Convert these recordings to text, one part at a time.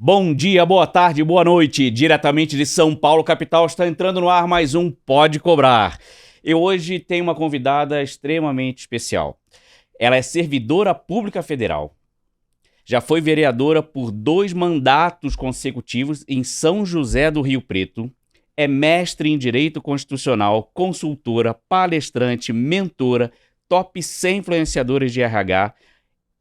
Bom dia, boa tarde, boa noite. Diretamente de São Paulo, capital, está entrando no ar mais um Pode Cobrar. Eu hoje tenho uma convidada extremamente especial. Ela é servidora pública federal. Já foi vereadora por 2 mandatos consecutivos em São José do Rio Preto. É mestre em Direito Constitucional, consultora, palestrante, mentora, top 100 influenciadores de RH,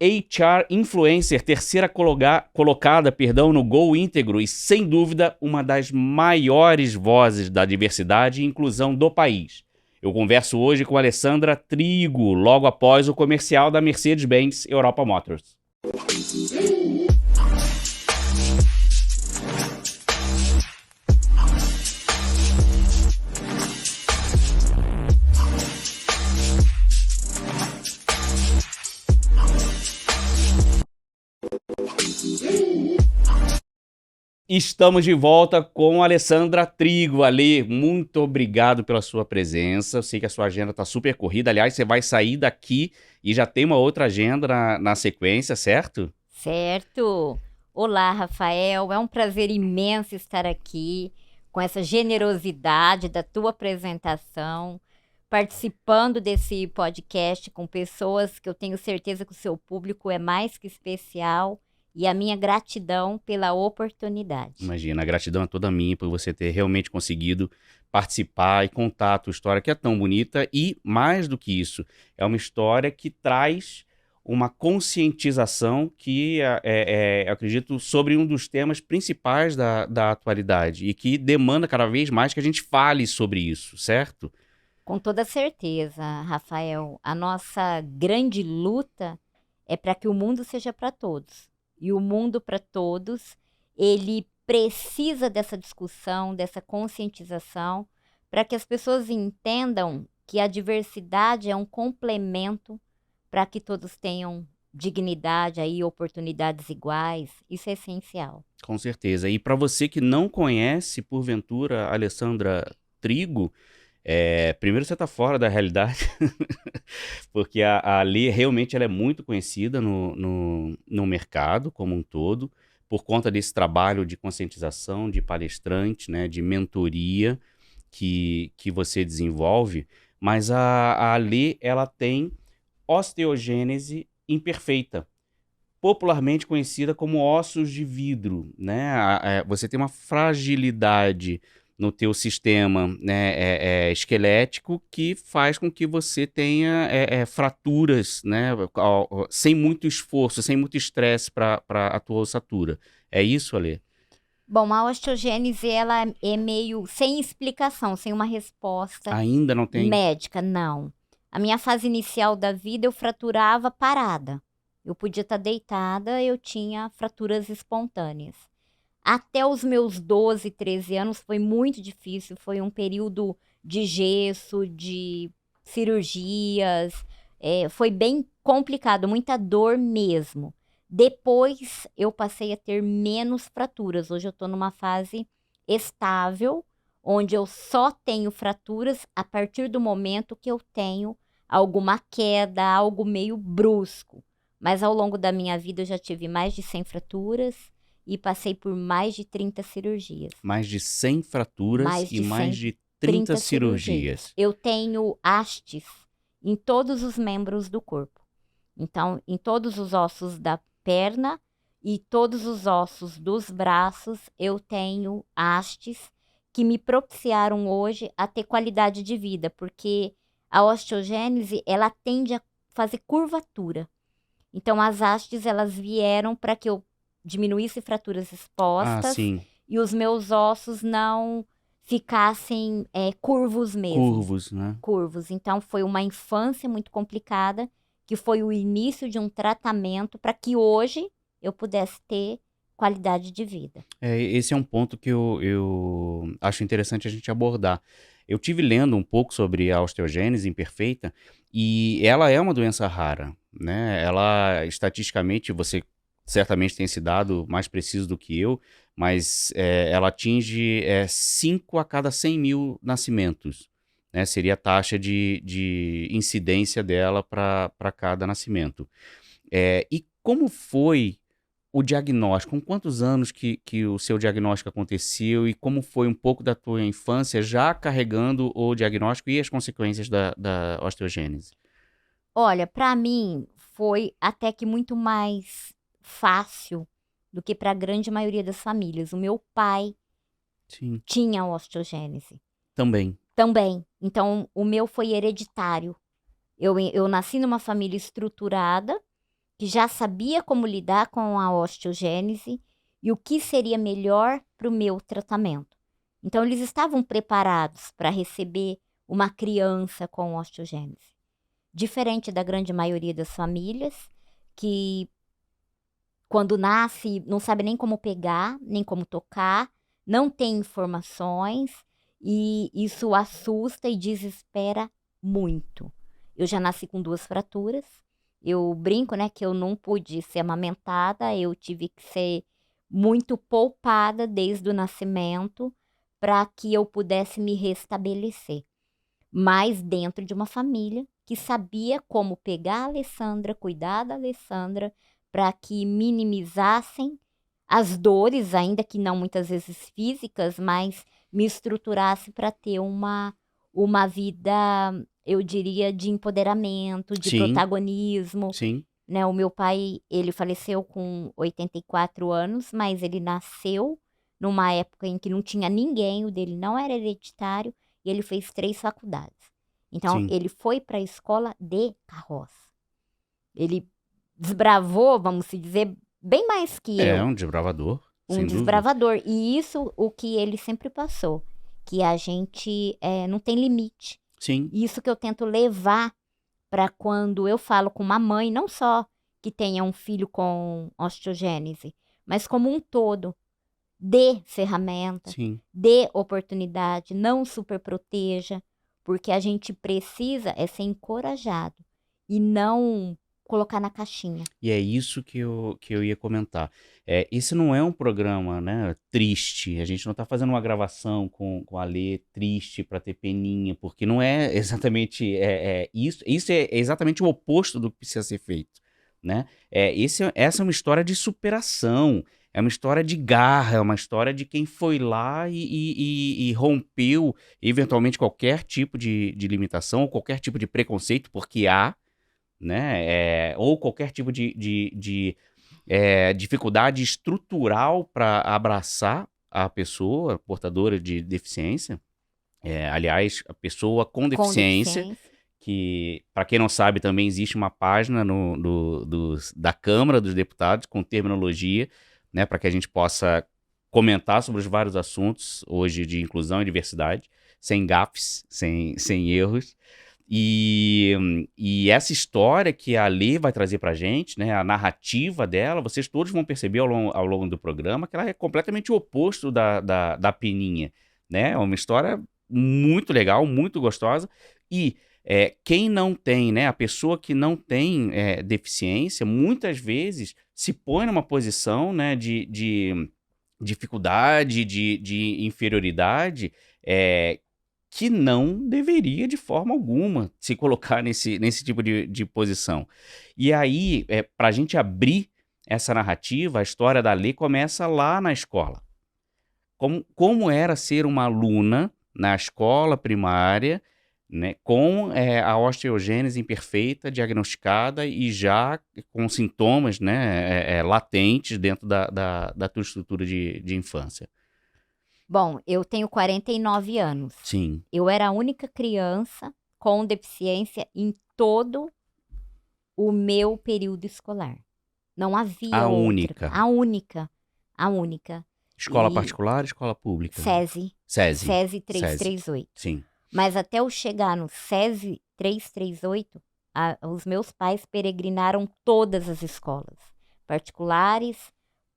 HR Influencer, terceira colocada no Gol Íntegro e, sem dúvida, uma das maiores vozes da diversidade e inclusão do país. Eu converso hoje com Alessandra Trigo, logo após o comercial da Mercedes-Benz Europa Motors. Estamos de volta com a Alessandra Trigo. Ale, muito obrigado pela sua presença. Eu sei que a sua agenda está super corrida. Aliás, você vai sair daqui e já tem uma outra agenda na sequência, certo? Certo. Olá, Rafael. É um prazer imenso estar aqui com essa generosidade da tua apresentação, participando desse podcast com pessoas que eu tenho certeza que o seu público é mais que especial. E a minha gratidão pela oportunidade. Imagina, a gratidão é toda minha por você ter realmente conseguido participar e contar a tua história, que é tão bonita. E, mais do que isso, é uma história que traz uma conscientização que, eu acredito, sobre um dos temas principais da atualidade e que demanda cada vez mais que a gente fale sobre isso, certo? Com toda certeza, Rafael. A nossa grande luta é para que o mundo seja para todos. E o mundo para todos, ele precisa dessa discussão, dessa conscientização, para que as pessoas entendam que a diversidade é um complemento para que todos tenham dignidade, aí, oportunidades iguais. Isso é essencial. Com certeza. E para você que não conhece, porventura, a Alessandra Trigo, primeiro você está fora da realidade, porque a Ale realmente ela é muito conhecida no mercado como um todo, por conta desse trabalho de conscientização, de palestrante, né, de mentoria que você desenvolve, mas a Ale ela tem osteogênese imperfeita, popularmente conhecida como ossos de vidro, né? Você tem uma fragilidade no teu sistema, né, esquelético que faz com que você tenha fraturas, né, sem muito esforço, sem muito estresse para a tua ossatura. É isso, Ale? Bom, a osteogênese, ela é meio sem explicação, sem uma resposta Ainda não tem? médica, não. A minha fase inicial da vida, eu fraturava parada. Eu podia estar deitada, eu tinha fraturas espontâneas. Até os meus 12, 13 anos foi muito difícil, foi um período de gesso, de cirurgias, foi bem complicado, muita dor mesmo. Depois eu passei a ter menos fraturas. Hoje eu estou numa fase estável, onde eu só tenho fraturas a partir do momento que eu tenho alguma queda, algo meio brusco. Mas ao longo da minha vida eu já tive mais de 100 fraturas e passei por mais de 30 cirurgias. Mais de 100 fraturas Mais e de mais 100 de 30 cirurgias. Eu tenho hastes em todos os membros do corpo. Então, em todos os ossos da perna e todos os ossos dos braços, eu tenho hastes que me propiciaram hoje a ter qualidade de vida, porque a osteogênese, ela tende a fazer curvatura. Então, as hastes, elas vieram para que eu diminuísse fraturas expostas e os meus ossos não ficassem curvos mesmo. Curvos, né? Curvos. Então, foi uma infância muito complicada, que foi o início de um tratamento para que hoje eu pudesse ter qualidade de vida. Esse é um ponto que eu acho interessante a gente abordar. Eu tive lendo um pouco sobre a osteogênese imperfeita e ela é uma doença rara, né? Ela, estatisticamente, você certamente tem esse dado mais preciso do que eu, mas ela atinge 5 a cada 100 mil nascimentos, né? Seria a taxa de incidência dela para cada nascimento. E como foi o diagnóstico, com quantos anos que o seu diagnóstico aconteceu e como foi um pouco da tua infância já carregando o diagnóstico e as consequências da osteogênese? Olha, para mim foi até que muito mais fácil do que para a grande maioria das famílias. O meu pai Sim, tinha osteogênese também. também, então o meu foi hereditário. Eu nasci numa família estruturada, que já sabia como lidar com a osteogênese e o que seria melhor para o meu tratamento. Então, eles estavam preparados para receber uma criança com osteogênese. Diferente da grande maioria das famílias, que quando nasce não sabe nem como pegar, nem como tocar, não tem informações e isso assusta e desespera muito. Eu já nasci com 2 fraturas. Eu brinco, né, que eu não pude ser amamentada, eu tive que ser muito poupada desde o nascimento para que eu pudesse me restabelecer. Mas dentro de uma família que sabia como pegar a Alessandra, cuidar da Alessandra, para que minimizassem as dores, ainda que não muitas vezes físicas, mas me estruturasse para ter uma vida, eu diria, de empoderamento, de Sim, protagonismo, sim, né? O meu pai, ele faleceu com 84 anos, mas ele nasceu numa época em que não tinha ninguém, o dele não era hereditário, e ele fez 3 faculdades. Então, sim. ele foi para a escola de carroça. Ele desbravou, vamos se dizer, bem mais que É eu, um desbravador, um sem dúvida. desbravador. E isso o que ele sempre passou, que a gente não tem limite. Sim, Isso que eu tento levar para quando eu falo com uma mãe, não só que tenha um filho com osteogênese, mas como um todo. Dê ferramenta, sim. dê oportunidade, não superproteja, porque a gente precisa é ser encorajado e não colocar na caixinha. E é isso que eu ia comentar. Esse não é um programa, né, triste. A gente não está fazendo uma gravação com a Lê triste para ter peninha, porque não é exatamente isso. Isso é exatamente o oposto do que precisa ser feito, né? Essa é uma história de superação. É uma história de garra, é uma história de quem foi lá e rompeu eventualmente qualquer tipo de limitação ou qualquer tipo de preconceito, porque há, né? Ou qualquer tipo de dificuldade estrutural para abraçar a pessoa portadora de deficiência. Aliás, a pessoa com Com deficiência, deficiência. que, para quem não sabe, também existe uma página da Câmara dos Deputados com terminologia, né, para que a gente possa comentar sobre os vários assuntos hoje de inclusão e diversidade, sem gafes, sem erros. E essa história que a Lê vai trazer pra gente, né, a narrativa dela, vocês todos vão perceber ao longo do programa que ela é completamente o oposto da Peninha, né? É uma história muito legal, muito gostosa. E quem não tem, né, a pessoa que não tem deficiência, muitas vezes se põe numa posição, né, de dificuldade, de inferioridade, é, que não deveria, de forma alguma, se colocar nesse tipo de posição. E aí, para a gente abrir essa narrativa, a história da Lê começa lá na escola. Como era ser uma aluna na escola primária, né, com a osteogênese imperfeita diagnosticada e já com sintomas, né, latentes dentro da tua estrutura de infância. Bom, eu tenho 49 anos. Sim, Eu era a única criança com deficiência em todo o meu período escolar. Não havia a outra. única. A única. A única. Escola E particular, escola pública? SESI. SESI, SESI SESI, 338. sim, Mas até eu chegar no SESI 338, os meus pais peregrinaram todas as escolas, particulares,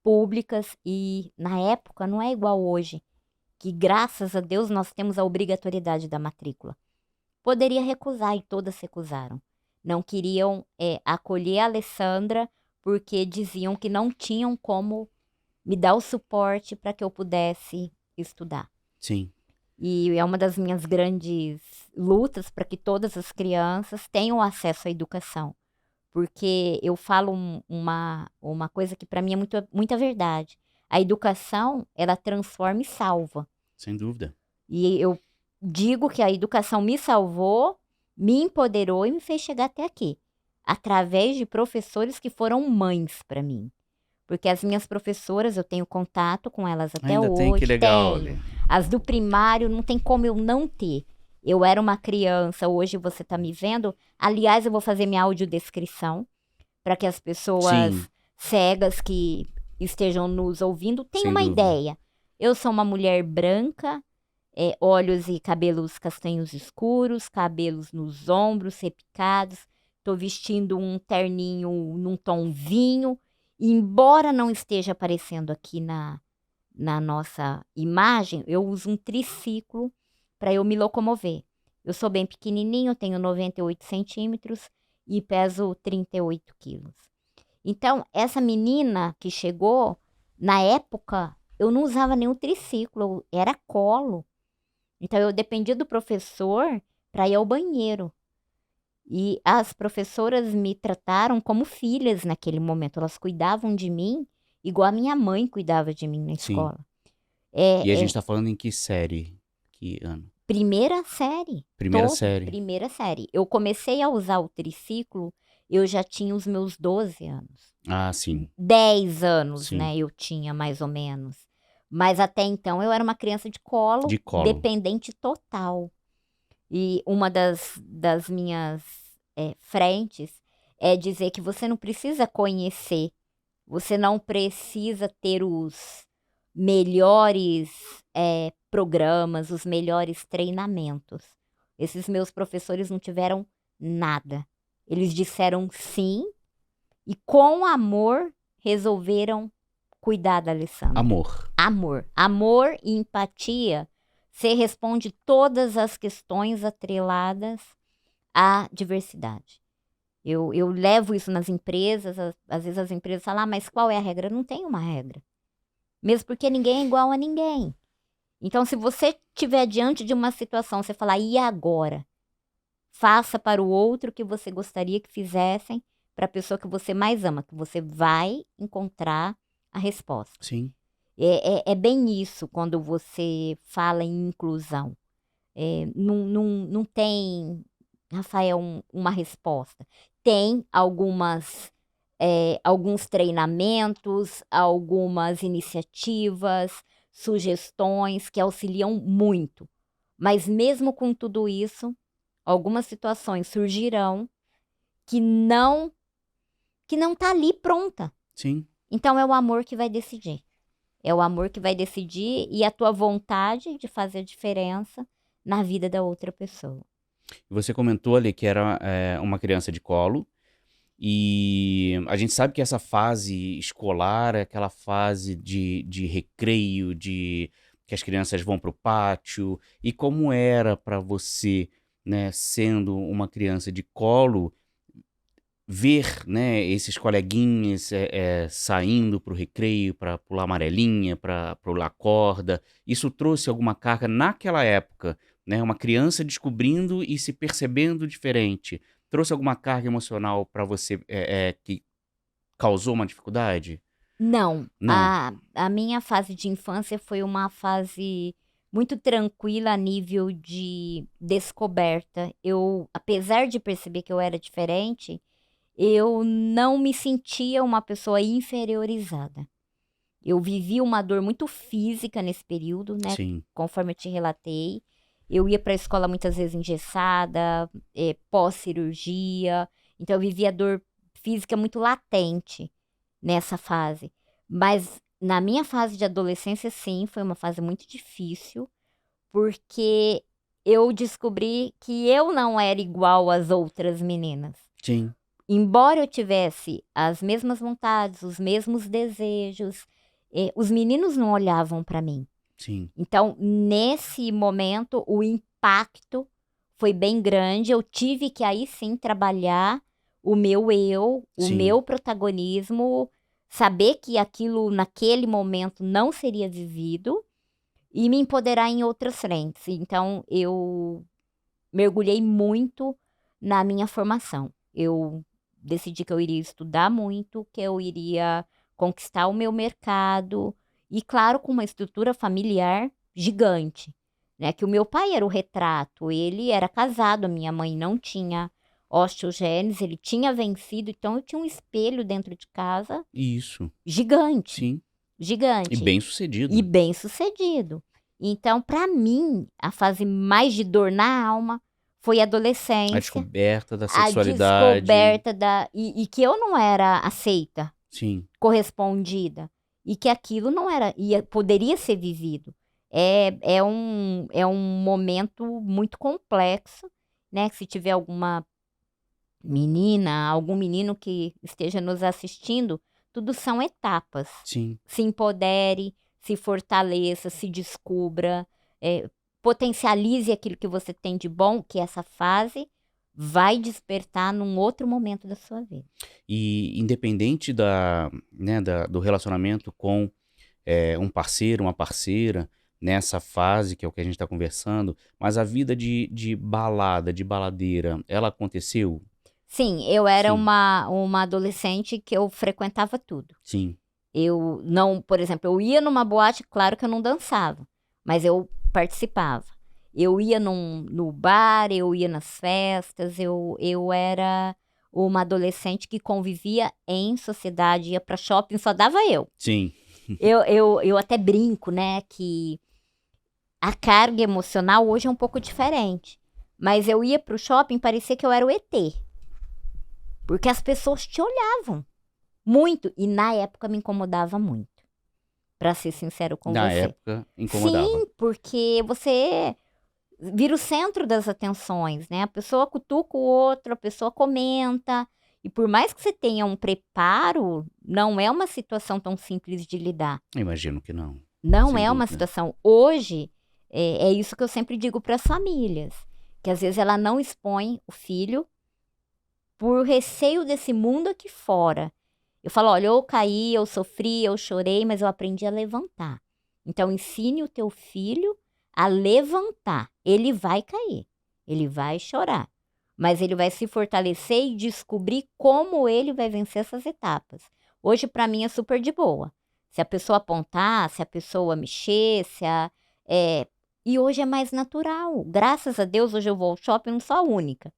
públicas, e na época não é igual hoje, que graças a Deus nós temos a obrigatoriedade da matrícula. Poderia recusar e todas recusaram. Não queriam acolher a Alessandra porque diziam que não tinham como me dar o suporte para que eu pudesse estudar. sim, E é uma das minhas grandes lutas para que todas as crianças tenham acesso à educação. porque eu falo uma coisa que para mim é muita verdade. A educação, ela transforma e salva. Sem dúvida. E eu digo que a educação me salvou, me empoderou e me fez chegar até aqui, através de professores que foram mães para mim. Porque as minhas professoras, eu tenho contato com elas até Ainda hoje. tem, que legal, Tenho. Lê. As do primário, não tem como eu não ter. Eu era uma criança, hoje você está me vendo. Aliás, eu vou fazer minha audiodescrição para que as pessoas Sim, cegas que estejam nos ouvindo tenham sem uma dúvida. ideia. Eu sou uma mulher branca, olhos e cabelos castanhos escuros, cabelos nos ombros, repicados. Estou vestindo um terninho num tom vinho. Embora não esteja aparecendo aqui na nossa imagem, eu uso um triciclo para eu me locomover. Eu sou bem pequenininho, tenho 98 centímetros e peso 38 quilos. Então, essa menina que chegou, na época, eu não usava nenhum triciclo, era colo. Então, eu dependia do professor para ir ao banheiro. E as professoras me trataram como filhas naquele momento. Elas cuidavam de mim igual a minha mãe cuidava de mim na Sim. escola. E a É gente tá falando em que série? Que ano? primeira série. Primeira série. Primeira série. Eu comecei a usar o triciclo, eu já tinha os meus 12 anos. Ah, sim. 10 anos, Sim. né? Eu tinha mais ou menos. Mas até então eu era uma criança de colo, De colo. dependente total. E uma das minhas frentes é dizer que você não precisa conhecer, você não precisa ter os melhores programas, os melhores treinamentos. Esses meus professores não tiveram nada. Eles disseram sim e com amor resolveram cuidar da Alessandra. Amor. Amor. Amor e empatia. Você responde todas as questões atreladas à diversidade. Eu levo isso nas empresas, às vezes as empresas falam, mas qual é a regra? Não tem uma regra. Mesmo porque ninguém é igual a ninguém. Então, se você estiver diante de uma situação, você falar, e agora? Faça para o outro o que você gostaria que fizessem para a pessoa que você mais ama, que você vai encontrar a resposta. Sim. É bem isso quando você fala em inclusão. Não tem, Rafael, uma resposta. Tem alguns treinamentos, algumas iniciativas, sugestões que auxiliam muito. Mas mesmo com tudo isso, algumas situações surgirão que não tá ali pronta. Sim. Então é o amor que vai decidir. É o amor que vai decidir e a tua vontade de fazer a diferença na vida da outra pessoa. Você comentou ali que era uma criança de colo. E a gente sabe que essa fase escolar é aquela fase de recreio, que as crianças vão para o pátio. E como era para você, né, sendo uma criança de colo, ver, né, esses coleguinhas saindo para o recreio, para pular amarelinha, para pular corda. Isso trouxe alguma carga naquela época, né? Uma criança descobrindo e se percebendo diferente. Trouxe alguma carga emocional para você que causou uma dificuldade? Não, Não. a minha fase de infância foi uma fase muito tranquila a nível de descoberta. Eu, apesar de perceber que eu era diferente, eu não me sentia uma pessoa inferiorizada. Eu vivi uma dor muito física nesse período, né? Sim. Conforme eu te relatei. Eu ia para a escola muitas vezes engessada, pós-cirurgia. Então, eu vivia dor física muito latente nessa fase. Mas na minha fase de adolescência, sim, foi uma fase muito difícil, porque eu descobri que eu não era igual às outras meninas. Sim. Embora eu tivesse as mesmas vontades, os mesmos desejos, os meninos não olhavam para mim. Sim. Então, nesse momento, o impacto foi bem grande. Eu tive que aí sim trabalhar o meu eu, o Sim. meu protagonismo, saber que aquilo naquele momento não seria vivido e me empoderar em outras frentes. Então, eu mergulhei muito na minha formação. Eu decidi que eu iria estudar muito, que eu iria conquistar o meu mercado e, claro, com uma estrutura familiar gigante, né? Que o meu pai era o retrato, ele era casado, a minha mãe não tinha osteogênese, ele tinha vencido, então eu tinha um espelho dentro de casa Isso, gigante, sim. E gigante bem e sucedido. bem sucedido. Então, para mim, a fase mais de dor na alma foi a A adolescência, descoberta da a sexualidade. descoberta e que eu não era aceita, Sim, correspondida, e que aquilo não era, poderia ser vivido. É um momento muito complexo, né? Que se tiver alguma menina, algum menino que esteja nos assistindo, tudo são etapas. sim. Se empodere, se fortaleça, se descubra, potencialize aquilo que você tem de bom, que essa fase vai despertar num outro momento da sua vida. E independente do relacionamento com um parceiro, uma parceira, nessa fase, que é o que a gente está conversando, mas a vida de balada, de baladeira, ela aconteceu? Sim, eu era Sim, uma adolescente que eu frequentava tudo. sim, Eu não, por exemplo, eu ia numa boate, claro que eu não dançava, mas eu participava. Eu ia no bar, eu ia nas festas, eu era uma adolescente que convivia em sociedade, ia para shopping, só dava eu. sim. Eu até brinco, né, que a carga emocional hoje é um pouco diferente. Mas eu ia pro shopping, parecia que eu era o ET. Porque as pessoas te olhavam muito. E na época me incomodava muito. Pra ser sincero com Na você. época, incomodava. Sim, porque você vira o centro das atenções, né? A pessoa cutuca o outro, a pessoa comenta. E por mais que você tenha um preparo, não é uma situação tão simples de lidar. Eu imagino que não, Não sem é uma dúvida. situação. Hoje, é isso que eu sempre digo para as famílias. Que às vezes ela não expõe o filho por receio desse mundo aqui fora. Eu falo, olha, eu caí, eu sofri, eu chorei, mas eu aprendi a levantar. Então, ensine o teu filho a levantar. Ele vai cair, ele vai chorar, mas ele vai se fortalecer e descobrir como ele vai vencer essas etapas. Hoje, para mim, é super de boa. Se a pessoa apontar, se a pessoa mexer, e hoje é mais natural. Graças a Deus, hoje eu vou ao shopping, não sou a única.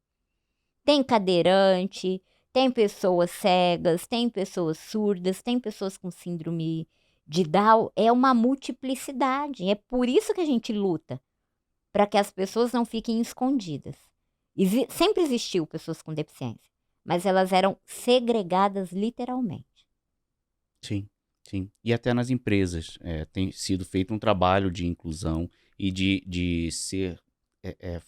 Tem cadeirante, tem pessoas cegas, tem pessoas surdas, tem pessoas com síndrome de Down. É uma multiplicidade. É por isso que a gente luta, para que as pessoas não fiquem escondidas. Sempre existiu pessoas com deficiência, mas elas eram segregadas literalmente. Sim, sim. E até nas empresas, tem sido feito um trabalho de inclusão e de ser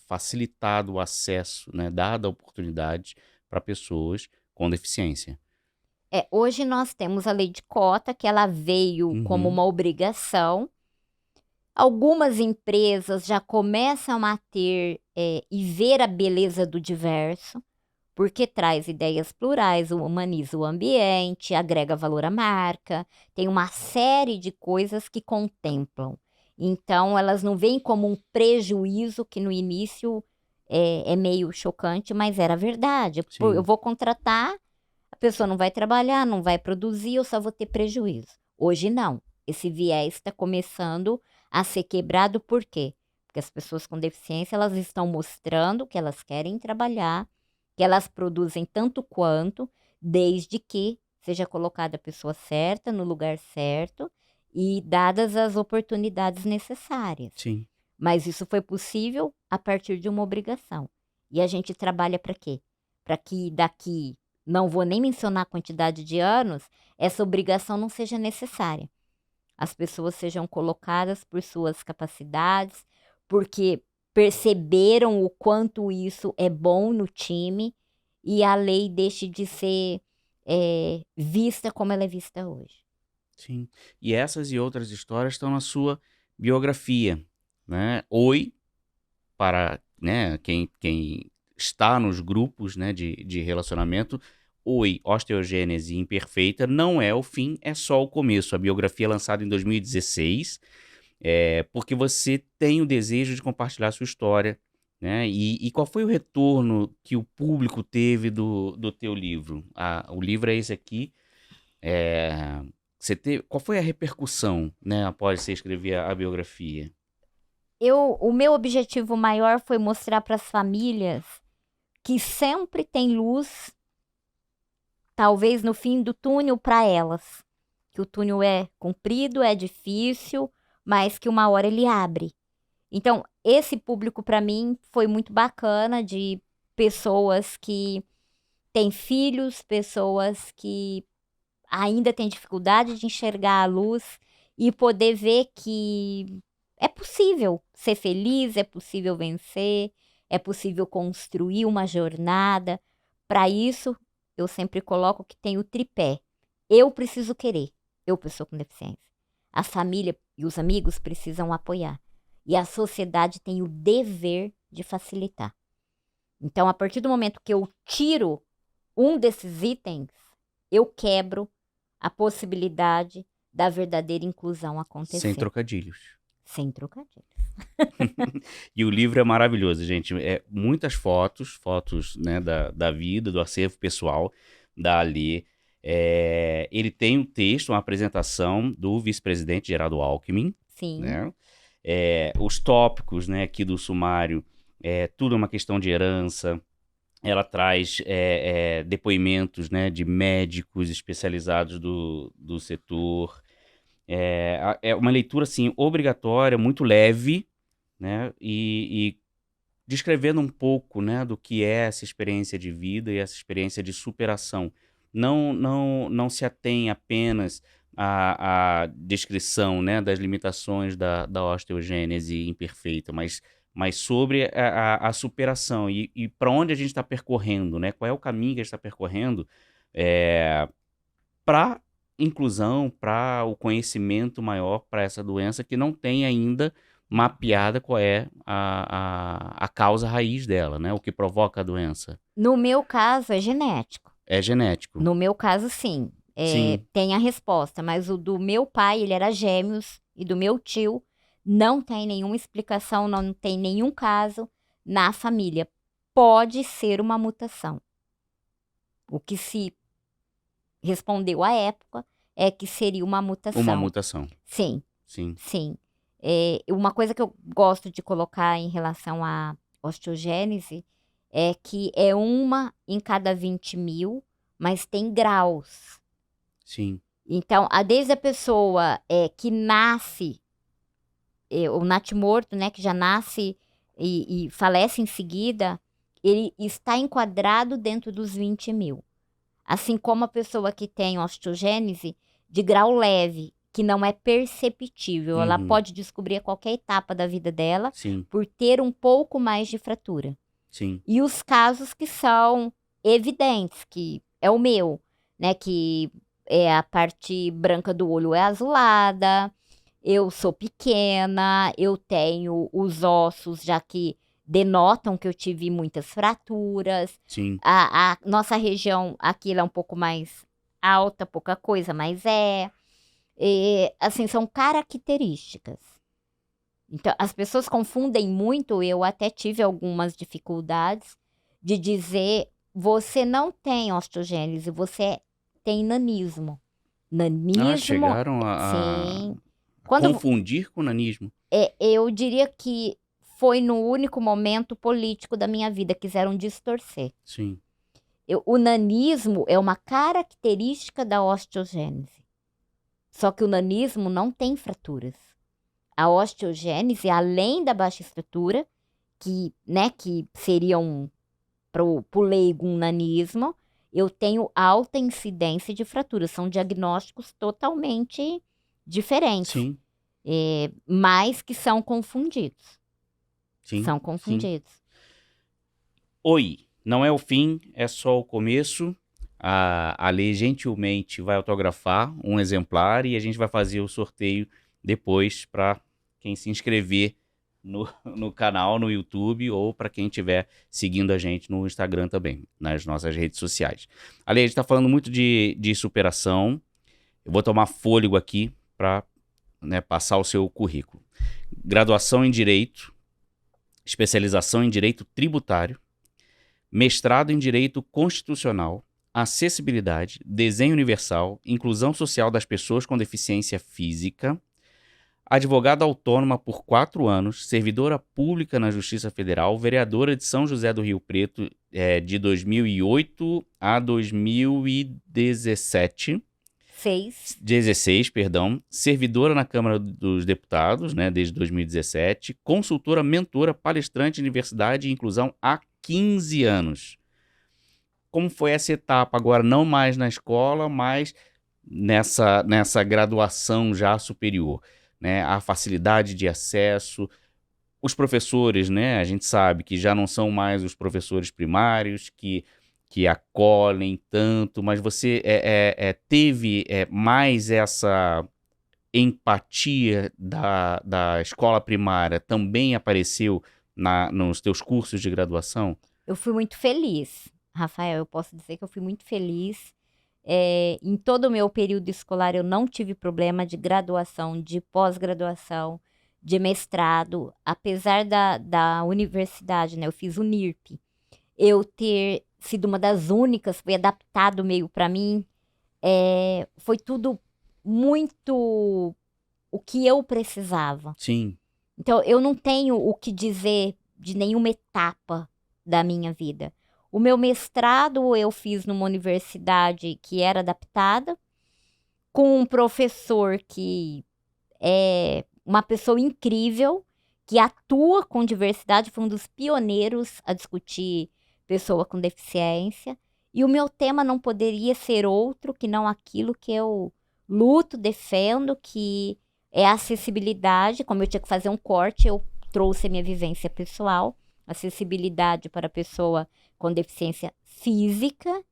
facilitado o acesso, né, dada a oportunidade para pessoas com deficiência. Hoje nós temos a lei de cota, que ela veio como Uhum, uma obrigação. Algumas empresas já começam a ter e ver a beleza do diverso, porque traz ideias plurais, humaniza o ambiente, agrega valor à marca, tem uma série de coisas que contemplam. Então, elas não veem como um prejuízo, que no início é meio chocante, mas era verdade. Pô, eu sim, vou contratar, a pessoa não vai trabalhar, não vai produzir, eu só vou ter prejuízo. Hoje não. Esse viés está começando a ser quebrado, por quê? Porque as pessoas com deficiência, elas estão mostrando que elas querem trabalhar, que elas produzem tanto quanto, desde que seja colocada a pessoa certa, no lugar certo e dadas as oportunidades necessárias. sim, Mas isso foi possível a partir de uma obrigação. E a gente trabalha para quê? Para que daqui, não vou nem mencionar a quantidade de anos, essa obrigação não seja necessária. As pessoas sejam colocadas por suas capacidades, porque perceberam o quanto isso é bom no time e a lei deixe de ser vista como ela é vista hoje. sim. E essas e outras histórias estão na sua biografia, né? Oi, para, né, quem está nos grupos, né, de relacionamento. Oi, osteogênese imperfeita não é o fim, é só o começo. A biografia é lançada em 2016, porque você tem o desejo de compartilhar sua história, né? E qual foi o retorno que o público teve do teu livro? O livro é esse aqui. É, qual foi a repercussão, né, após você escrever a biografia? O meu objetivo maior foi mostrar para as famílias que sempre tem luz, talvez no fim do túnel para elas. Que o túnel é comprido, é difícil, mas que uma hora ele abre. Então, esse público para mim foi muito bacana, de pessoas que têm filhos, pessoas que ainda têm dificuldade de enxergar a luz e poder ver que é possível ser feliz, é possível vencer, é possível construir uma jornada. Para isso, eu sempre coloco que tem o tripé. Eu preciso querer, eu, pessoa com deficiência. A família e os amigos precisam apoiar. E a sociedade tem o dever de facilitar. Então, a partir do momento que eu tiro um desses itens, eu quebro a possibilidade da verdadeira inclusão acontecer. Sem trocadilhos. Sem trocadilhos. E o livro é maravilhoso, gente. Muitas fotos, né, da vida, do acervo pessoal da Alê. Ele tem um texto, uma apresentação do vice-presidente Geraldo Alckmin. Sim. Né? Os tópicos, né, aqui do sumário, tudo é uma questão de herança. Ela traz depoimentos, né, de médicos especializados do setor. É uma leitura, assim, obrigatória, muito leve, né, e descrevendo um pouco, né, do que é essa experiência de vida e essa experiência de superação. Não se atém apenas à descrição, né, das limitações da osteogênese imperfeita, mas sobre a superação e para onde a gente está percorrendo, né? Qual é o caminho que a gente está percorrendo para inclusão, para o conhecimento maior para essa doença que não tem ainda mapeada qual é a causa raiz dela, né? O que provoca a doença. No meu caso, é genético. É genético. No meu caso, sim. Sim. Tem a resposta, mas o do meu pai, ele era gêmeos, e do meu tio, não tem nenhuma explicação, não tem nenhum caso na família. Pode ser uma mutação. O que se respondeu à época é que seria uma mutação. Uma mutação. Sim. Sim. Sim. Uma coisa que eu gosto de colocar em relação à osteogênese é que é uma em cada 20 mil, mas tem graus. Sim. Então, desde a pessoa que nasce, o natimorto, né, que já nasce e falece em seguida, ele está enquadrado dentro dos 20 mil. Assim como a pessoa que tem osteogênese de grau leve, que não é perceptível, ela pode descobrir a qualquer etapa da vida dela. Sim. Por ter um pouco mais de fratura. Sim. E os casos que são evidentes, que é o meu, né, que a parte branca do olho é azulada, eu sou pequena, eu tenho os ossos já que denotam que eu tive muitas fraturas. Sim. A nossa região aqui ela é um pouco mais alta, pouca coisa, mas assim, são características. Então, as pessoas confundem muito, eu até tive algumas dificuldades de dizer, você não tem osteogênese, você tem nanismo. Nanismo... chegaram Sim. a confundir com nanismo. Eu diria que foi no único momento político da minha vida, quiseram distorcer. Sim. O nanismo é uma característica da osteogênese. Só que o nanismo não tem fraturas. A osteogênese, além da baixa estrutura, que seria pro leigo um nanismo, eu tenho alta incidência de fraturas. São diagnósticos totalmente diferentes. Sim. Mas que são confundidos. Sim. São confundidos. Sim. Oi, não é o fim, é só o começo. A Lê gentilmente vai autografar um exemplar e a gente vai fazer o sorteio depois para quem se inscrever no canal, no YouTube, ou para quem estiver seguindo a gente no Instagram também, nas nossas redes sociais. A gente está falando muito de superação. Eu vou tomar fôlego aqui para passar o seu currículo. Graduação em Direito, especialização em Direito Tributário, mestrado em Direito Constitucional, Acessibilidade, Desenho Universal, Inclusão Social das Pessoas com Deficiência Física, advogada autônoma por 4 anos, servidora pública na Justiça Federal, vereadora de São José do Rio Preto de 2008 a 2017. 16, perdão, servidora na Câmara dos Deputados, né, desde 2017, consultora, mentora, palestrante em diversidade e inclusão há 15 anos. Como foi essa etapa agora, não mais na escola, mas nessa graduação já superior, né? A facilidade de acesso, os professores, né? A gente sabe que já não são mais os professores primários que acolhem tanto, mas você teve mais essa empatia da escola primária, também apareceu nos teus cursos de graduação? Eu fui muito feliz, Rafael, eu posso dizer que eu fui muito feliz. Em todo o meu período escolar eu não tive problema de graduação, de pós-graduação, de mestrado, apesar da universidade, né? Eu fiz o NIRP. Eu ter sido uma das únicas, foi adaptado meio para mim, foi tudo muito o que eu precisava. Sim. Então, eu não tenho o que dizer de nenhuma etapa da minha vida. O meu mestrado eu fiz numa universidade que era adaptada, com um professor que é uma pessoa incrível, que atua com diversidade, foi um dos pioneiros a discutir pessoa com deficiência. E o meu tema não poderia ser outro que não aquilo que eu luto, defendo, que é a acessibilidade. Como eu tinha que fazer um corte, eu trouxe a minha vivência pessoal, acessibilidade para a pessoa com deficiência física,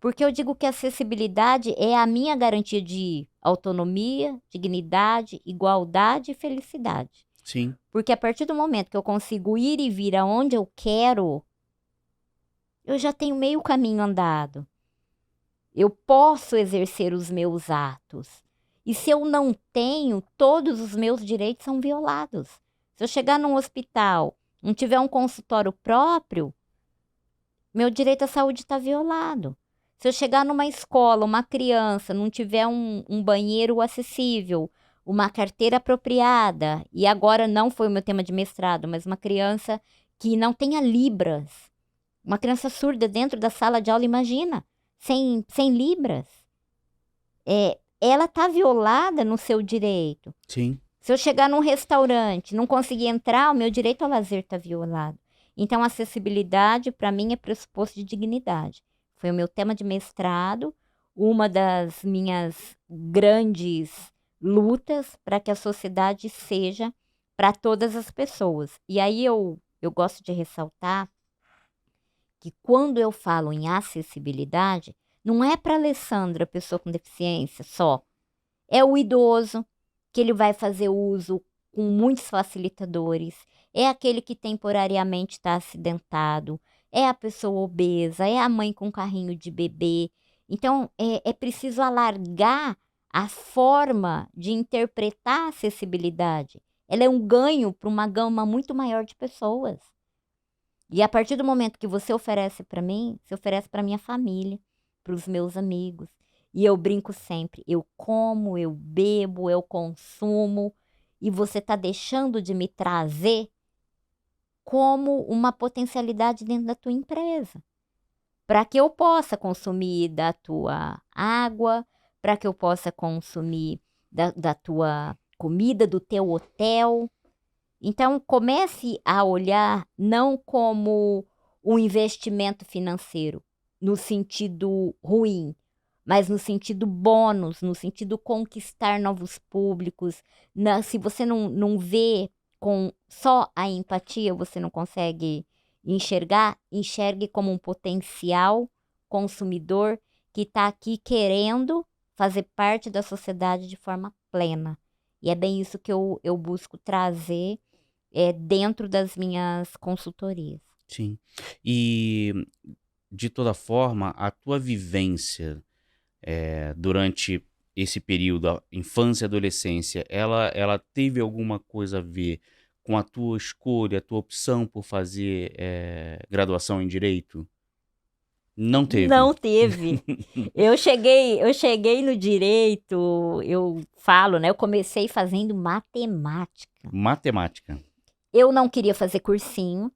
porque eu digo que a acessibilidade é a minha garantia de autonomia, dignidade, igualdade e felicidade. Sim. Porque a partir do momento que eu consigo ir e vir aonde eu quero, eu já tenho meio caminho andado. Eu posso exercer os meus atos. E se eu não tenho, todos os meus direitos são violados. Se eu chegar num hospital, não tiver um consultório próprio, meu direito à saúde está violado. Se eu chegar numa escola, uma criança, não tiver um banheiro acessível, uma carteira apropriada, e agora não foi o meu tema de mestrado, mas uma criança que não tenha libras, uma criança surda dentro da sala de aula, imagina, sem libras. Ela está violada no seu direito. Sim. Se eu chegar num restaurante, não conseguir entrar, o meu direito ao lazer está violado. Então, acessibilidade, para mim, é pressuposto de dignidade. Foi o meu tema de mestrado, uma das minhas grandes lutas para que a sociedade seja para todas as pessoas. E aí eu gosto de ressaltar que quando eu falo em acessibilidade, não é para a Alessandra, pessoa com deficiência, só. É o idoso, que ele vai fazer uso com muitos facilitadores, é aquele que temporariamente está acidentado, é a pessoa obesa, é a mãe com carrinho de bebê. Então, é preciso alargar a forma de interpretar a acessibilidade. Ela é um ganho para uma gama muito maior de pessoas. E a partir do momento que você oferece para mim, você oferece para minha família, para os meus amigos. E eu brinco sempre, eu como, eu bebo, eu consumo, e você está deixando de me trazer como uma potencialidade dentro da tua empresa. Para que eu possa consumir da tua água, para que eu possa consumir da tua comida, do teu hotel. Então, comece a olhar não como um investimento financeiro, no sentido ruim, mas no sentido bônus, no sentido conquistar novos públicos. Se você não vê com só a empatia, você não consegue enxergar, enxergue como um potencial consumidor que está aqui querendo fazer parte da sociedade de forma plena. E é bem isso que eu busco trazer dentro das minhas consultorias. Sim. E, de toda forma, a tua vivência durante esse período, a infância e adolescência, ela teve alguma coisa a ver com a tua escolha, a tua opção por fazer graduação em Direito? Não teve? Não teve. Eu cheguei no direito, eu falo, né? Eu comecei fazendo matemática. Matemática. Eu não queria fazer cursinho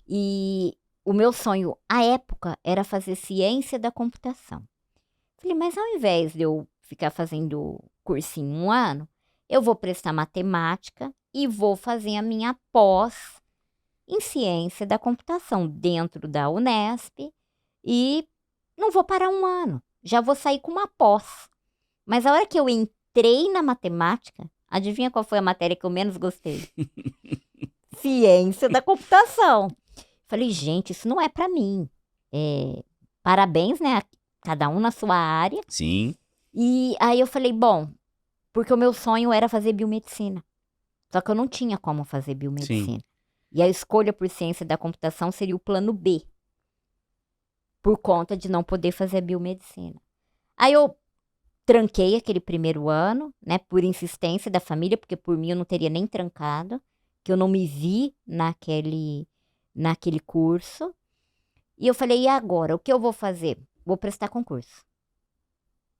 e o meu sonho, à época, era fazer ciência da computação. Falei, mas ao invés de eu ficar fazendo cursinho 1 ano, eu vou prestar matemática e vou fazer a minha pós em ciência da computação dentro da Unesp e não vou parar 1 ano. Já vou sair com uma pós. Mas a hora que eu entrei na matemática, adivinha qual foi a matéria que eu menos gostei? Ciência da computação. Falei, gente, isso não é para mim. Parabéns, né? Cada um na sua área. Sim. E aí eu falei, bom, porque o meu sonho era fazer biomedicina. Só que eu não tinha como fazer biomedicina. Sim. E a escolha por ciência da computação seria o plano B. Por conta de não poder fazer biomedicina. Aí eu tranquei aquele primeiro ano, né? Por insistência da família, porque por mim eu não teria nem trancado. Que eu não me vi naquele curso. E eu falei, e agora? O que eu vou fazer? Vou prestar concurso.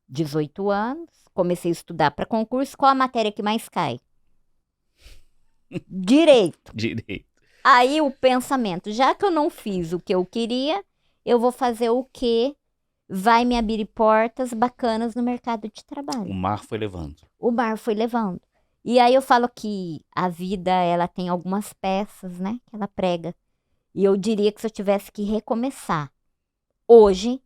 18 anos, comecei a estudar para concurso. Qual a matéria que mais cai? Direito. Direito. Aí o pensamento, já que eu não fiz o que eu queria, eu vou fazer o que vai me abrir portas bacanas no mercado de trabalho. O mar foi levando. O mar foi levando. E aí eu falo que a vida, ela tem algumas peças, né, que ela prega. E eu diria que se eu tivesse que recomeçar hoje,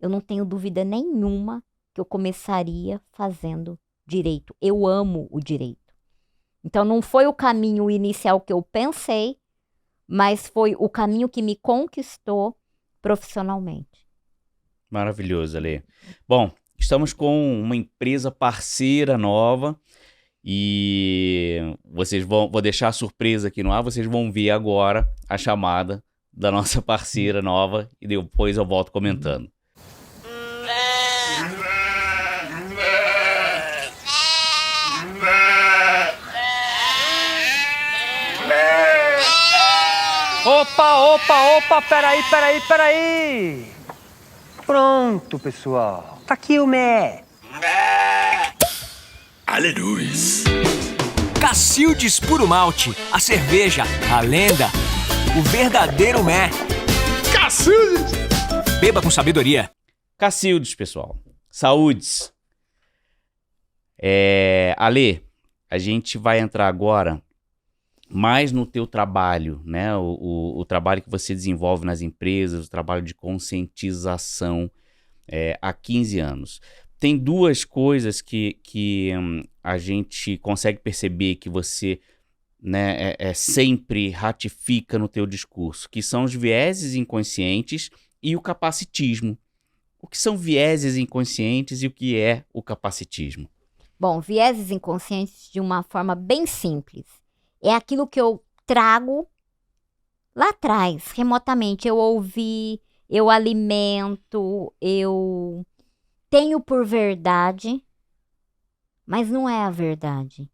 eu não tenho dúvida nenhuma que eu começaria fazendo direito. Eu amo o direito. Então não foi o caminho inicial que eu pensei, mas foi o caminho que me conquistou profissionalmente. Maravilhoso, Ale. Bom, estamos com uma empresa parceira nova e vou deixar a surpresa aqui no ar, vocês vão ver agora a chamada da nossa parceira nova e depois eu volto comentando. Opa, peraí. Pronto, pessoal. Tá aqui o Mé. Aleluia. Cacildes Puro Malte, a cerveja, a lenda, o verdadeiro Mé. Cacildes! Beba com sabedoria. Cacildes, pessoal. Saúdes. Ale, a gente vai entrar agora mais no teu trabalho, né? O trabalho que você desenvolve nas empresas, o trabalho de conscientização há 15 anos. Tem duas coisas que a gente consegue perceber que você, né, sempre ratifica no teu discurso, que são os vieses inconscientes e o capacitismo. O que são vieses inconscientes e o que é o capacitismo? Bom, vieses inconscientes, de uma forma bem simples, é aquilo que eu trago lá atrás, remotamente. Eu ouvi, eu alimento, eu tenho por verdade, mas não é a verdade.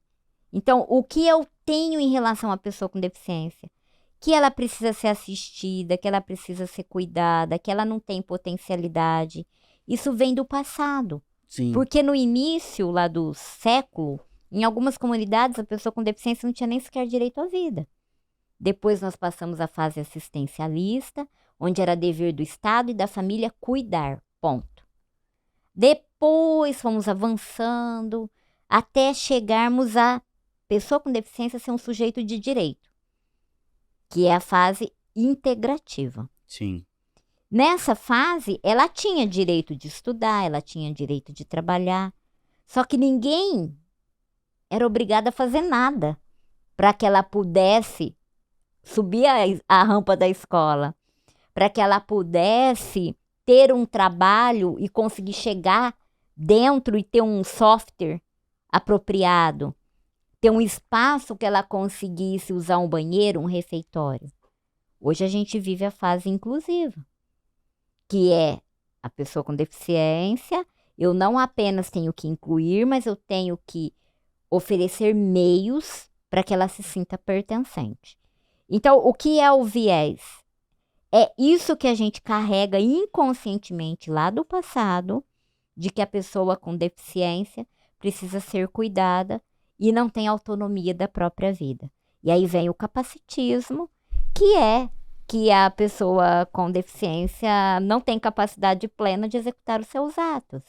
Então, o que eu tenho em relação à pessoa com deficiência? Que ela precisa ser assistida, que ela precisa ser cuidada, que ela não tem potencialidade. Isso vem do passado. Sim. Porque no início lá do século, em algumas comunidades, a pessoa com deficiência não tinha nem sequer direito à vida. Depois nós passamos à fase assistencialista, onde era dever do Estado e da família cuidar, ponto. Depois fomos avançando até chegarmos a pessoa com deficiência ser um sujeito de direito, que é a fase integrativa. Sim. Nessa fase, ela tinha direito de estudar, ela tinha direito de trabalhar, só que ninguém era obrigado a fazer nada para que ela pudesse subir a rampa da escola, para que ela pudesse ter um trabalho e conseguir chegar dentro e ter um software apropriado, ter um espaço que ela conseguisse usar um banheiro, um refeitório. Hoje a gente vive a fase inclusiva, que é a pessoa com deficiência. Eu não apenas tenho que incluir, mas eu tenho que oferecer meios para que ela se sinta pertencente. Então, o que é o viés? É isso que a gente carrega inconscientemente lá do passado, de que a pessoa com deficiência precisa ser cuidada e não tem autonomia da própria vida. E aí vem o capacitismo, que é que a pessoa com deficiência não tem capacidade plena de executar os seus atos.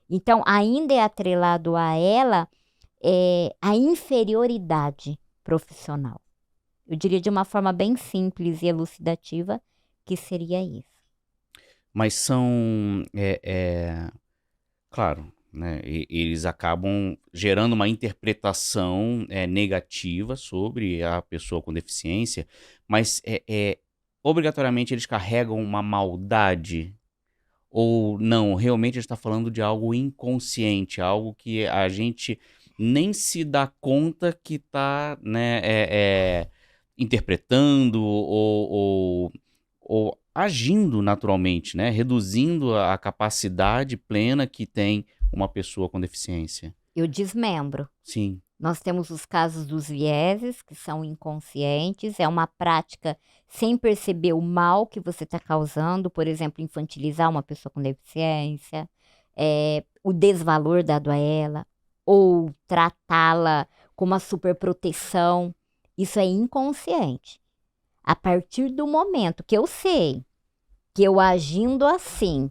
Então, ainda é atrelado a ela a inferioridade profissional. Eu diria de uma forma bem simples e elucidativa que seria isso. Mas são, claro, né, eles acabam gerando uma interpretação negativa sobre a pessoa com deficiência, mas obrigatoriamente eles carregam uma maldade ou não? Realmente a gente está falando de algo inconsciente, algo que a gente nem se dá conta que está, né, interpretando ou agindo naturalmente, né? Reduzindo a capacidade plena que tem uma pessoa com deficiência. Eu desmembro. Sim, Nós temos os casos dos vieses, que são inconscientes, é uma prática sem perceber o mal que você está causando, por exemplo, infantilizar uma pessoa com deficiência, o desvalor dado a ela, ou tratá-la com uma superproteção. Isso é inconsciente. A partir do momento que eu sei que eu agindo assim,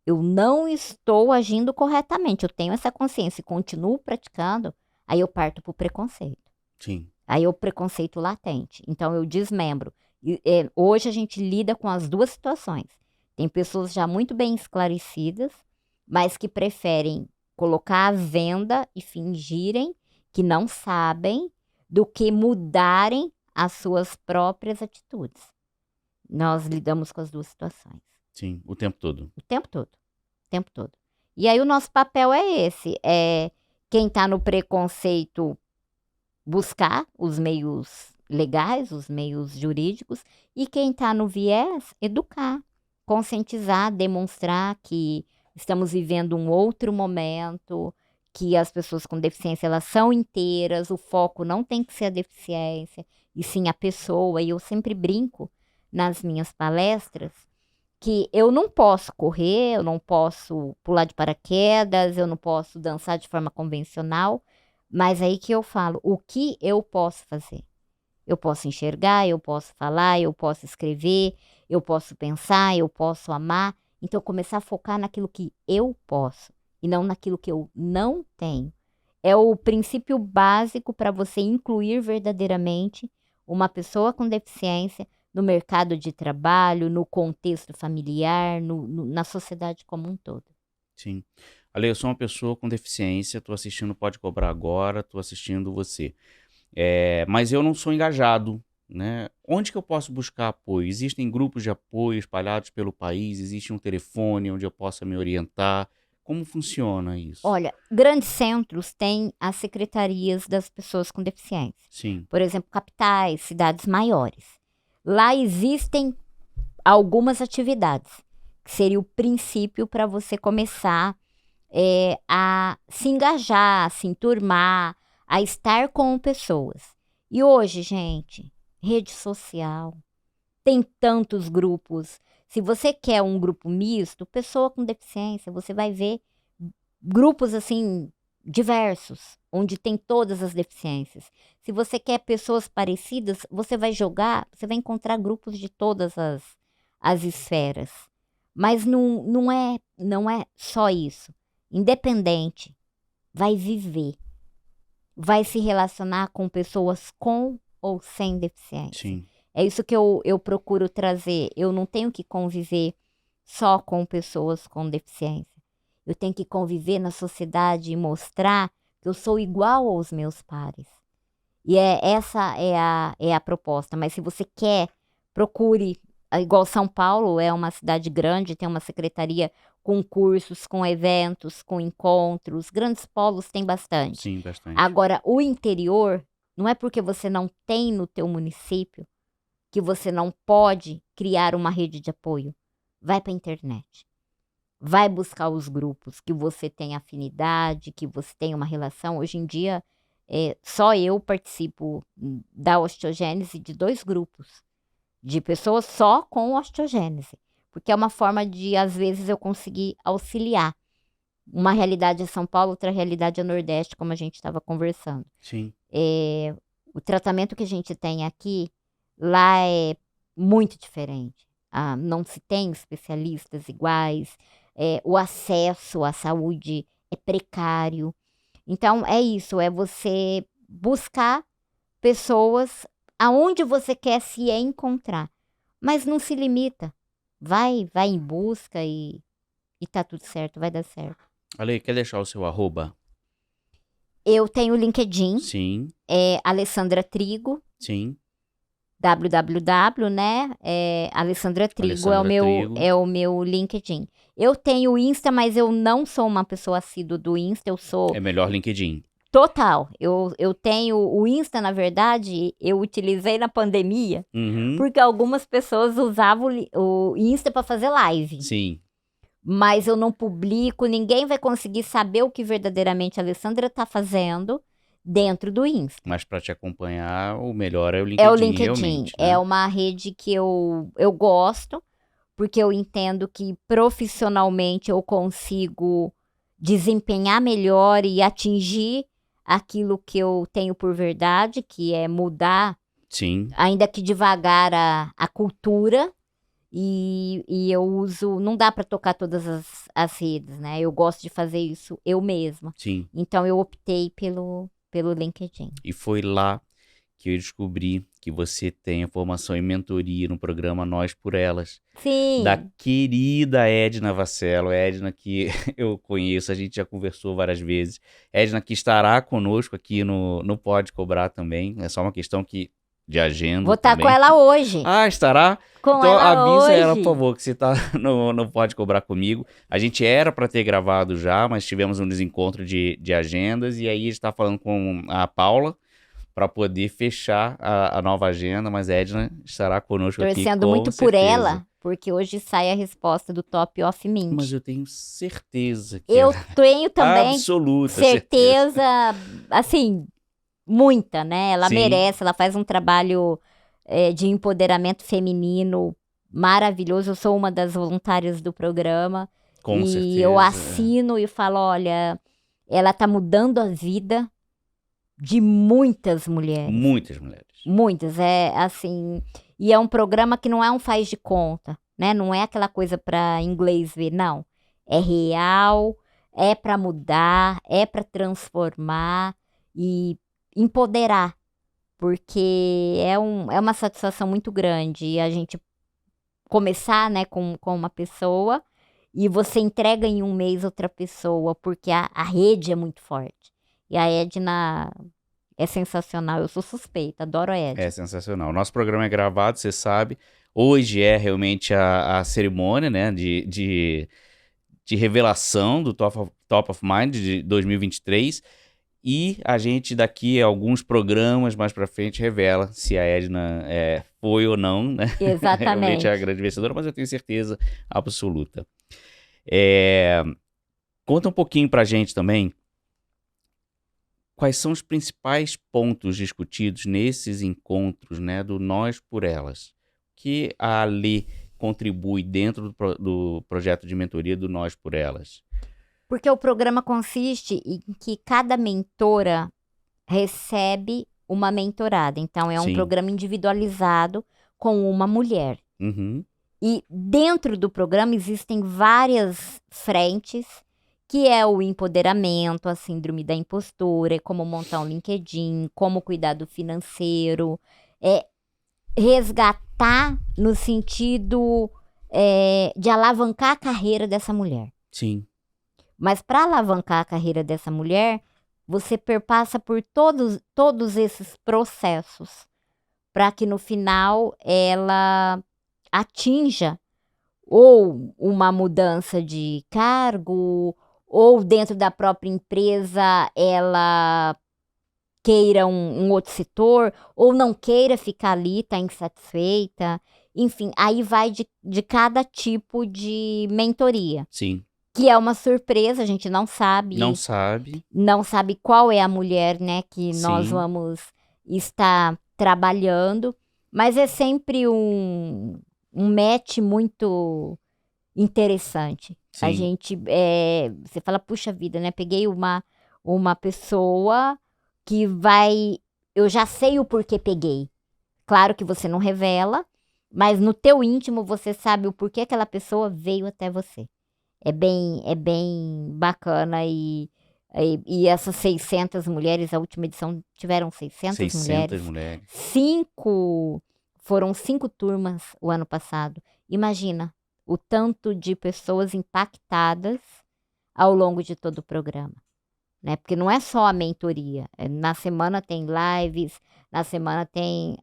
eu não estou agindo corretamente, eu tenho essa consciência e continuo praticando, aí eu parto para o preconceito. sim, Aí é o preconceito latente. Então eu desmembro. Hoje a gente lida com as duas situações. Tem pessoas já muito bem esclarecidas, mas que preferem colocar à venda e fingirem que não sabem do que mudarem as suas próprias atitudes. Nós lidamos com as duas situações. sim, o tempo todo. O tempo todo. O tempo todo. E aí o nosso papel é esse. Quem está no preconceito buscar os meios legais, os meios jurídicos, e quem está no viés, educar, conscientizar, demonstrar que estamos vivendo um outro momento, que as pessoas com deficiência elas são inteiras, o foco não tem que ser a deficiência, e sim a pessoa. E eu sempre brinco nas minhas palestras que eu não posso correr, eu não posso pular de paraquedas, eu não posso dançar de forma convencional, mas aí que eu falo, o que eu posso fazer? Eu posso enxergar, eu posso falar, eu posso escrever, eu posso pensar, eu posso amar. Então, começar a focar naquilo que eu posso e não naquilo que eu não tenho. É o princípio básico para você incluir verdadeiramente uma pessoa com deficiência no mercado de trabalho, no contexto familiar, na sociedade como um todo. Sim. Ale, eu sou uma pessoa com deficiência, tô assistindo Pode Cobrar Agora, tô assistindo você. Mas eu não sou engajado, né? Onde que eu posso buscar apoio? Existem grupos de apoio espalhados pelo país? Existe um telefone onde eu possa me orientar? Como funciona isso? Olha, grandes centros têm as secretarias das pessoas com deficiência. Sim, Por exemplo, capitais, cidades maiores. Lá existem algumas atividades, que seria o princípio para você começar a se engajar, a se enturmar, a estar com pessoas. E hoje, gente, rede social, tem tantos grupos. Se você quer um grupo misto, pessoa com deficiência, você vai ver grupos assim diversos, onde tem todas as deficiências. Se você quer pessoas parecidas, você vai encontrar grupos de todas as esferas. Mas não é só isso. Independente, vai viver, vai se relacionar com pessoas com ou sem deficiência. sim, É isso que eu procuro trazer. Eu não tenho que conviver só com pessoas com deficiência. Eu tenho que conviver na sociedade e mostrar que eu sou igual aos meus pares. E essa é a proposta. Mas se você quer, procure. Igual São Paulo é uma cidade grande, tem uma secretaria com cursos, com eventos, com encontros. Grandes polos tem bastante. sim, bastante. Agora, o interior, não é porque você não tem no teu município que você não pode criar uma rede de apoio. Vai para a internet. Vai buscar os grupos que você tem afinidade, que você tem uma relação. Hoje em dia, só eu participo da osteogênese de 2 grupos de pessoas só com osteogênese, porque é uma forma de, às vezes, eu conseguir auxiliar. Uma realidade é São Paulo, outra realidade é Nordeste, como a gente estava conversando. Sim. O tratamento que a gente tem aqui, lá é muito diferente. Não se tem especialistas iguais, o acesso à saúde é precário. Então, é isso, é você buscar pessoas aonde você quer se encontrar. Mas não se limita. Vai em busca e tá tudo certo, vai dar certo. Ale, quer deixar o seu arroba? Eu tenho o LinkedIn, Sim, Alessandra Trigo, sim. www, né? Alessandra Trigo Alessandra é o meu LinkedIn. Eu tenho o Insta, mas eu não sou uma pessoa assídua do Insta, eu sou É melhor LinkedIn. total. Eu tenho o Insta, na verdade, eu utilizei na pandemia, Uhum. porque algumas pessoas usavam o Insta para fazer live. Sim. Mas eu não publico, ninguém vai conseguir saber o que verdadeiramente a Alessandra está fazendo dentro do Insta. Mas para te acompanhar, o melhor é o LinkedIn, É o LinkedIn, realmente, né? é uma rede que eu gosto, porque eu entendo que profissionalmente eu consigo desempenhar melhor e atingir aquilo que eu tenho por verdade, que é mudar, Sim, ainda que devagar, a cultura. E eu uso, não dá para tocar todas as redes, né? Eu gosto de fazer isso eu mesma. sim. Então eu optei pelo LinkedIn. E foi lá que eu descobri que você tem a formação em mentoria no programa Nós por Elas. Sim. Da querida Edna Vassello, Edna que eu conheço, a gente já conversou várias vezes. Edna que estará conosco aqui no Pode Cobrar também, é só uma questão de agenda. Vou estar também. com ela hoje. Estará? Com Então ela avisa hoje. ela, por favor, que você tá não pode cobrar comigo. A gente era para ter gravado já, mas tivemos um desencontro de agendas e aí a gente tá falando com a Paula para poder fechar a nova agenda, mas a Edna estará conosco aqui Torcendo com muito por certeza. ela, porque hoje sai a resposta do Top of Mint. Mas eu tenho certeza que Eu tenho também absoluta certeza, assim, muita, né? Ela Sim. merece, ela faz um trabalho de empoderamento feminino maravilhoso. Eu sou uma das voluntárias do programa. Com e certeza. eu assino e falo, olha, ela tá mudando a vida de muitas mulheres. Muitas mulheres. Muitas, assim, e é um programa que não é um faz de conta, né? Não é aquela coisa para inglês ver, não. É real, é para mudar, é para transformar e empoderar, porque é uma satisfação muito grande a gente começar, né, com uma pessoa e você entrega em um mês outra pessoa, porque a rede é muito forte. E a Edna é sensacional, eu sou suspeita, adoro a Edna. É sensacional. O nosso programa é gravado, você sabe. Hoje é realmente a cerimônia, né, de revelação do Top of Mind de 2023. E a gente, daqui a alguns programas mais pra frente, revela se a Edna foi ou não, né? Exatamente. Realmente é a grande vencedora, mas eu tenho certeza absoluta. Conta um pouquinho pra gente também quais são os principais pontos discutidos nesses encontros, né, do Nós por Elas, que a Ali contribui dentro do projeto de mentoria do Nós por Elas. Porque o programa consiste em que cada mentora recebe uma mentorada. Então, é um Sim. programa individualizado com uma mulher. Uhum. E dentro do programa existem várias frentes, que é o empoderamento, a síndrome da impostora, como montar um LinkedIn, como cuidar do financeiro, resgatar no sentido de alavancar a carreira dessa mulher. Sim. Mas para alavancar a carreira dessa mulher, você perpassa por todos esses processos para que no final ela atinja ou uma mudança de cargo, ou dentro da própria empresa ela queira um outro setor, ou não queira ficar ali, está insatisfeita. Enfim, aí vai de cada tipo de mentoria. Sim. que é uma surpresa, a gente não sabe. Não sabe. Não sabe qual é a mulher, né, que nós Sim. vamos estar trabalhando, mas é sempre um match muito interessante. A Sim. gente, você fala, puxa vida, né, peguei uma pessoa que vai, eu já sei o porquê peguei. Claro que você não revela, mas no teu íntimo você sabe o porquê aquela pessoa veio até você. É bem bacana e essas 600 mulheres, a última edição tiveram 600 600 mulheres. mulheres. Foram 5 turmas o ano passado. Imagina o tanto de pessoas impactadas ao longo de todo o programa, né? Porque não é só a mentoria. Na semana tem lives, na semana tem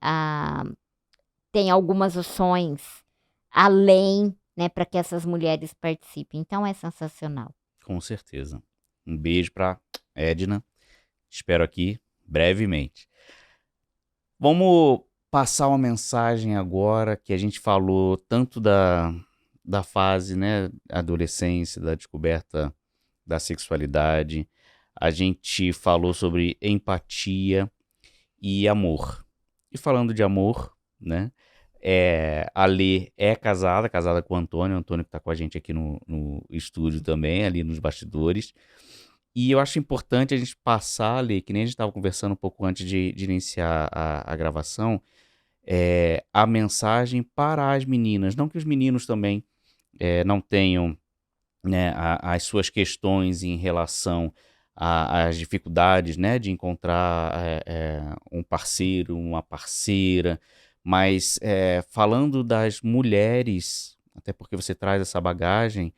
algumas ações além, né, para que essas mulheres participem. Então é sensacional. Com certeza. Um beijo pra Edna. Espero aqui brevemente. Vamos passar uma mensagem agora que a gente falou tanto da fase, né, adolescência, da descoberta da sexualidade. A gente falou sobre empatia e amor. E falando de amor, né, a Lê é casada com o Antônio que está com a gente aqui no estúdio também, ali nos bastidores. E eu acho importante a gente passar, Lê, que nem a gente estava conversando um pouco antes de iniciar a gravação, a mensagem para as meninas. Não que os meninos também não tenham, né, as suas questões em relação às dificuldades, né, de encontrar um parceiro, uma parceira, mas falando das mulheres, até porque você traz essa bagagem,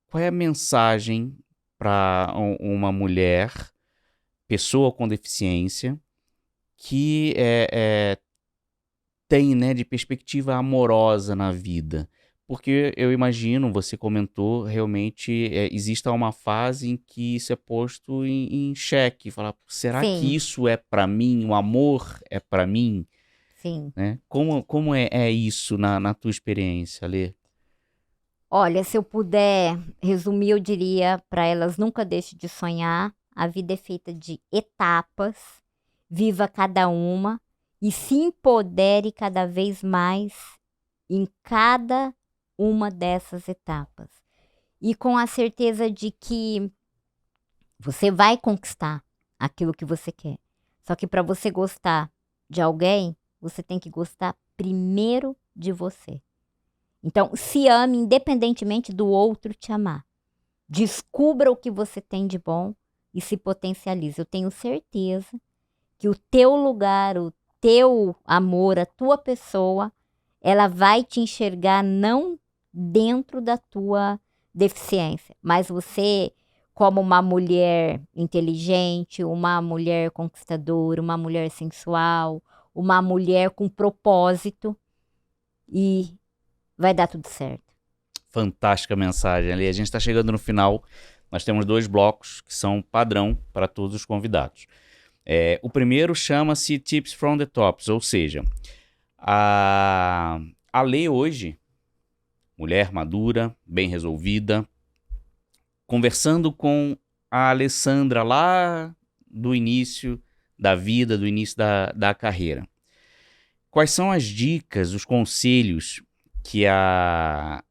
qual é a mensagem para uma mulher, pessoa com deficiência, que tem, né, de perspectiva amorosa na vida? Porque eu imagino, você comentou, realmente exista uma fase em que isso é posto em xeque. Falar, será que Sim, isso é para mim? O amor é para mim? sim. Né? Como é isso na tua experiência, Lê? Olha, se eu puder resumir, eu diria para elas: nunca deixe de sonhar. A vida é feita de etapas. Viva cada uma e se empodere cada vez mais em cada uma dessas etapas. E com a certeza de que você vai conquistar aquilo que você quer. Só que para você gostar de alguém, você tem que gostar primeiro de você. Então, se ame independentemente do outro te amar. Descubra o que você tem de bom e se potencialize. Eu tenho certeza que o teu lugar, o teu amor, a tua pessoa, ela vai te enxergar não dentro da tua deficiência, mas você como uma mulher inteligente, uma mulher conquistadora, uma mulher sensual, uma mulher com propósito, e vai dar tudo certo. Fantástica mensagem, Lê. A gente está chegando no final. Nós temos 2 blocos que são padrão para todos os convidados. O primeiro chama-se Tips from the Tops, ou seja, a Lê hoje, mulher madura, bem resolvida, conversando com a Alessandra lá do início da vida, do início da carreira. Quais são as dicas, os conselhos que a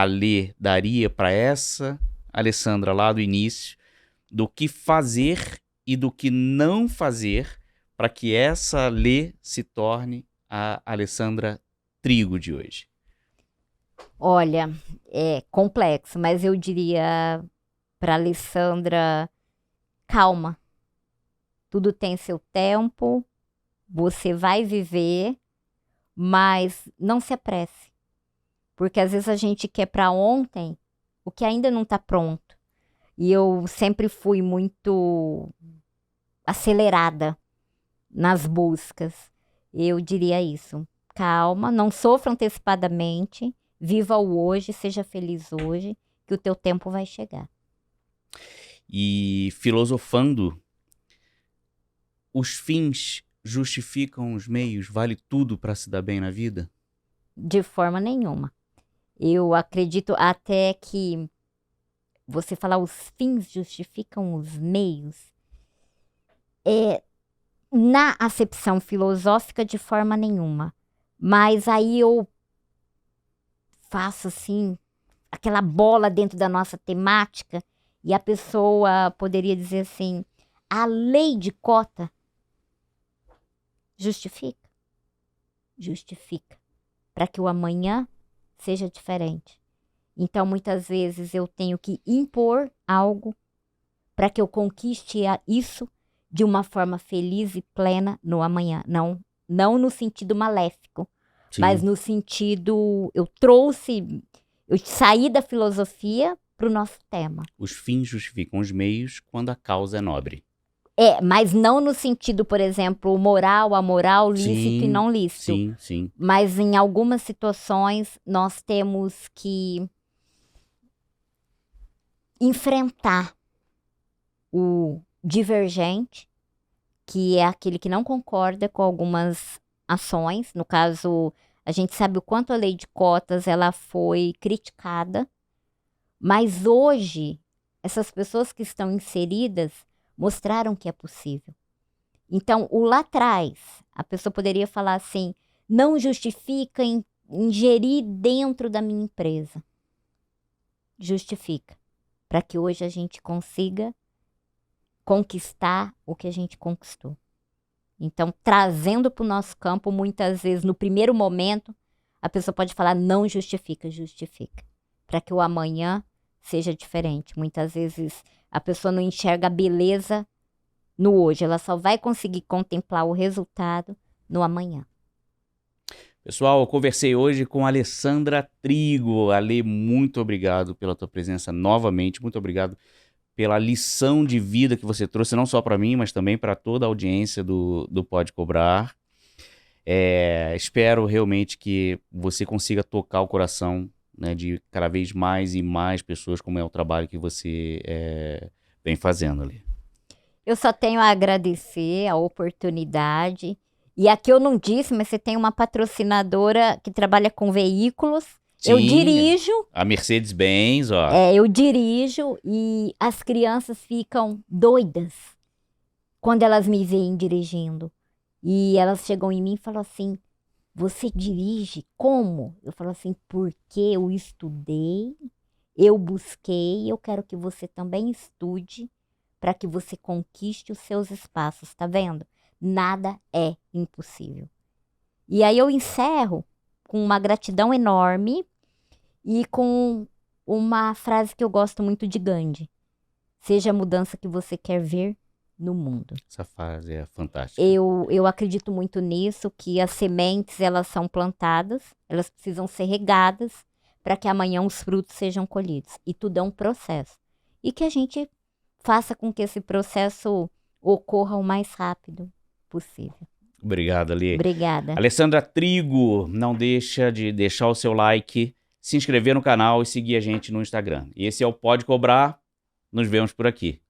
Lê daria para essa Alessandra lá do início, do que fazer e do que não fazer para que essa Lê se torne a Alessandra Trigo de hoje? Olha, é complexo, mas eu diria para Alessandra: calma. Tudo tem seu tempo, você vai viver, mas não se apresse. Porque às vezes a gente quer para ontem o que ainda não está pronto. E eu sempre fui muito acelerada nas buscas. Eu diria isso: calma, não sofra antecipadamente, viva o hoje, seja feliz hoje, que o teu tempo vai chegar. E filosofando, os fins justificam os meios? Vale tudo para se dar bem na vida? De forma nenhuma. Eu acredito até que você falar os fins justificam os meios, na acepção filosófica de forma nenhuma. Mas aí eu faço assim, aquela bola dentro da nossa temática, e a pessoa poderia dizer assim, a lei de cota justifica? Justifica. Para que o amanhã seja diferente. Então, muitas vezes eu tenho que impor algo para que eu conquiste isso de uma forma feliz e plena no amanhã. Não no sentido maléfico, Sim. mas no sentido, eu saí da filosofia para o nosso tema. Os fins justificam os meios quando a causa é nobre. Mas não no sentido, por exemplo, moral, amoral, lícito e não lícito. Sim, sim. Mas em algumas situações nós temos que enfrentar o divergente, que é aquele que não concorda com algumas ações. No caso, a gente sabe o quanto a lei de cotas ela foi criticada, mas hoje essas pessoas que estão inseridas mostraram que é possível. Então, lá atrás, a pessoa poderia falar assim, não justifica ingerir dentro da minha empresa. Justifica. Para que hoje a gente consiga conquistar o que a gente conquistou. Então, trazendo para o nosso campo, muitas vezes, no primeiro momento, a pessoa pode falar, não justifica, justifica. Para que o amanhã seja diferente. Muitas vezes, a pessoa não enxerga a beleza no hoje. Ela só vai conseguir contemplar o resultado no amanhã. Pessoal, eu conversei hoje com a Alessandra Trigo. Ale, muito obrigado pela tua presença novamente. Muito obrigado pela lição de vida que você trouxe, não só para mim, mas também para toda a audiência do Pode Cobrar. Espero realmente que você consiga tocar o coração, né, de cada vez mais e mais pessoas, como é o trabalho que você vem fazendo ali. Eu só tenho a agradecer a oportunidade. E aqui eu não disse, mas você tem uma patrocinadora que trabalha com veículos. Sim, eu dirijo. A Mercedes-Benz, ó. Eu dirijo e as crianças ficam doidas quando elas me veem dirigindo. E elas chegam em mim e falam assim, você dirige? Como? Eu falo assim, porque eu estudei, eu busquei, eu quero que você também estude para que você conquiste os seus espaços, tá vendo? Nada é impossível. E aí eu encerro com uma gratidão enorme e com uma frase que eu gosto muito de Gandhi. Seja a mudança que você quer ver no mundo. Essa frase é fantástica. Eu acredito muito nisso, que as sementes elas são plantadas, elas precisam ser regadas para que amanhã os frutos sejam colhidos. E tudo é um processo. E que a gente faça com que esse processo ocorra o mais rápido possível. Obrigado, Ali. Obrigada. Alessandra Trigo, não deixa de deixar o seu like, se inscrever no canal e seguir a gente no Instagram. E esse é o Pode Cobrar. Nos vemos por aqui.